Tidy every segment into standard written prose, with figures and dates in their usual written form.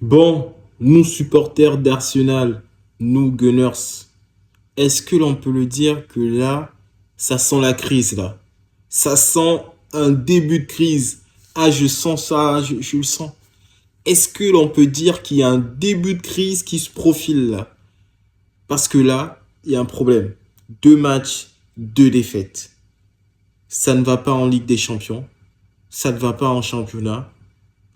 Bon, nous supporters d'Arsenal, nous Gunners, est-ce que l'on peut le dire que là, ça sent la crise là? Ça sent un début de crise. Ah, je sens ça, je le sens. Est-ce que l'on peut dire qu'il y a un début de crise qui se profile là? Parce que là, il y a un problème. 2 matchs, 2 défaites. Ça ne va pas en Ligue des Champions. Ça ne va pas en championnat.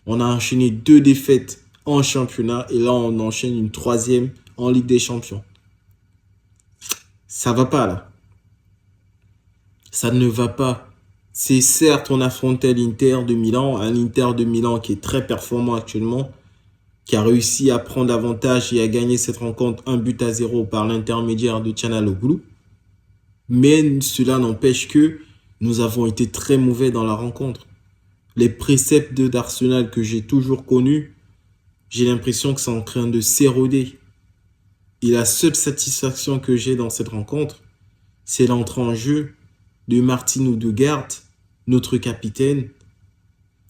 On a enchaîné 2 défaites en championnat et là on enchaîne une troisième en Ligue des Champions. Ça va pas là. Ça ne va pas. C'est certes, on affrontait l'Inter de Milan, un Inter de Milan qui est très performant actuellement, qui a réussi à prendre avantage et à gagner cette rencontre 1-0 par l'intermédiaire de Çalhanoğlu. Mais cela n'empêche que nous avons été très mauvais dans la rencontre. Les préceptes d'Arsenal que j'ai toujours connus, j'ai l'impression que c'est en train de s'éroder. Et la seule satisfaction que j'ai dans cette rencontre, c'est l'entrée en jeu de Martin Odegaard, notre capitaine,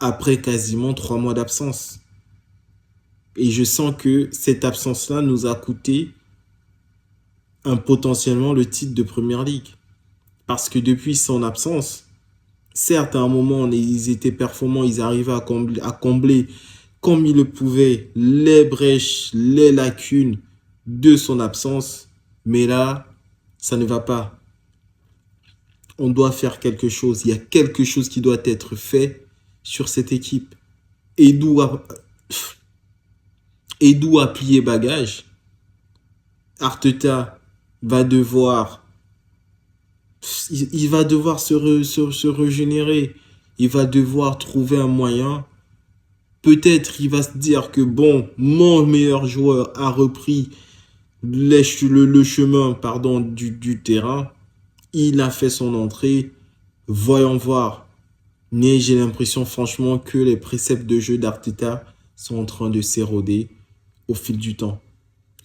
après quasiment 3 mois d'absence. Et je sens que cette absence-là nous a coûté potentiellement le titre de Premier League. Parce que depuis son absence, certes, à un moment, ils étaient performants, ils arrivaient à combler comme ils le pouvaient les brèches, les lacunes de son absence. Mais là, ça ne va pas. On doit faire quelque chose. Il y a quelque chose qui doit être fait sur cette équipe. Edu a plié bagage. Arteta va devoir il va devoir se régénérer. Il va devoir trouver un moyen. Peut-être il va se dire que bon, mon meilleur joueur a repris le chemin du terrain. Il a fait son entrée. Voyons voir. Mais j'ai l'impression franchement que les préceptes de jeu d'Arteta sont en train de s'éroder au fil du temps.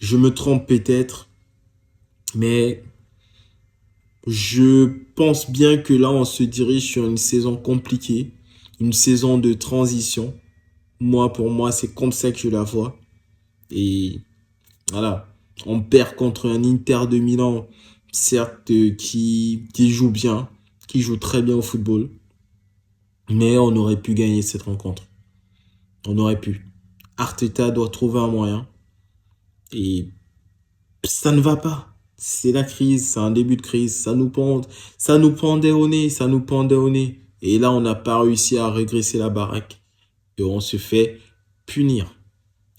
Je me trompe peut-être, mais je pense bien que là, on se dirige sur une saison compliquée, une saison de transition. Pour moi, c'est comme ça que je la vois. Et voilà, on perd contre un Inter de Milan, certes, qui joue bien, qui joue très bien au football. Mais on aurait pu gagner cette rencontre. On aurait pu. Arteta doit trouver un moyen. Et ça ne va pas. C'est la crise, c'est un début de crise. Ça nous pendait au nez, ça nous pendait au nez. Et là, on n'a pas réussi à régresser la baraque. Et on se fait punir.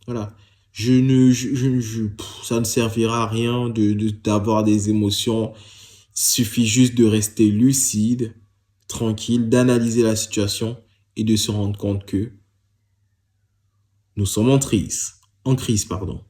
Voilà. Ça ne servira à rien d'avoir des émotions. Il suffit juste de rester lucide, tranquille, d'analyser la situation et de se rendre compte que nous sommes en crise. En crise, pardon.